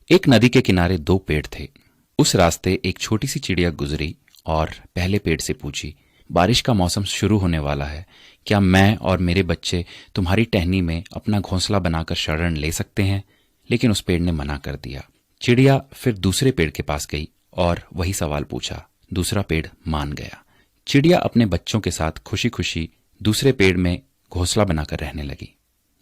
एक नदी के किनारे दो पेड़ थे। उस रास्ते एक छोटी सी चिड़िया गुजरी और पहले पेड़ से पूछी, बारिश का मौसम शुरू होने वाला है, क्या मैं और मेरे बच्चे तुम्हारी टहनी में अपना घोंसला बनाकर शरण ले सकते हैं? लेकिन उस पेड़ ने मना कर दिया। चिड़िया फिर दूसरे पेड़ के पास गई और वही सवाल पूछा। दूसरा पेड़ मान गया। चिड़िया अपने बच्चों के साथ खुशी खुशी दूसरे पेड़ में घोंसला बनाकर रहने लगी।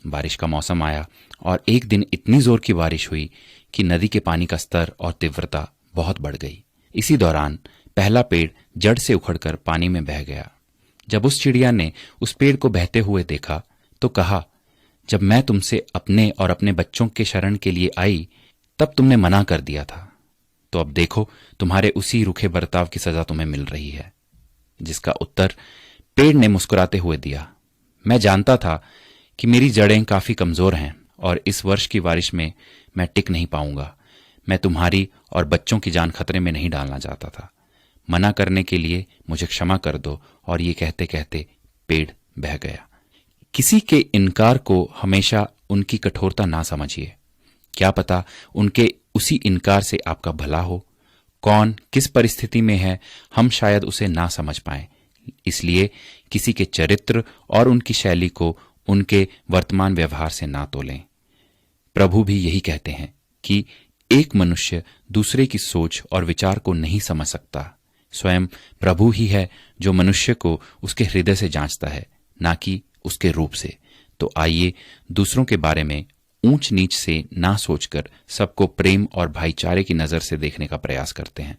बारिश का मौसम आया और एक दिन इतनी जोर की बारिश हुई कि नदी के पानी का स्तर और तीव्रता बहुत बढ़ गई। इसी दौरान पहला पेड़ जड़ से उखड़कर पानी में बह गया। जब उस चिड़िया ने उस पेड़ को बहते हुए देखा तो कहा, जब मैं तुमसे अपने और अपने बच्चों के शरण के लिए आई तब तुमने मना कर दिया था, तो अब देखो तुम्हारे उसी रूखे बर्ताव की सजा तुम्हें मिल रही है। जिसका उत्तर पेड़ ने मुस्कुराते हुए दिया, मैं जानता था कि मेरी जड़ें काफी कमजोर हैं और इस वर्ष की बारिश में मैं टिक नहीं पाऊंगा। मैं तुम्हारी और बच्चों की जान खतरे में नहीं डालना चाहता था। मना करने के लिए मुझे क्षमा कर दो। और ये कहते कहते पेड़ बह गया। किसी के इनकार को हमेशा उनकी कठोरता ना समझिए। क्या पता उनके उसी इनकार से आपका भला हो। कौन किस परिस्थिति में है हम शायद उसे ना समझ पाए, इसलिए किसी के चरित्र और उनकी शैली को उनके वर्तमान व्यवहार से ना तोलें। प्रभु भी यही कहते हैं कि एक मनुष्य दूसरे की सोच और विचार को नहीं समझ सकता। स्वयं प्रभु ही है जो मनुष्य को उसके हृदय से जांचता है, ना कि उसके रूप से। तो आइए दूसरों के बारे में ऊंच नीच से ना सोचकर सबको प्रेम और भाईचारे की नजर से देखने का प्रयास करते हैं।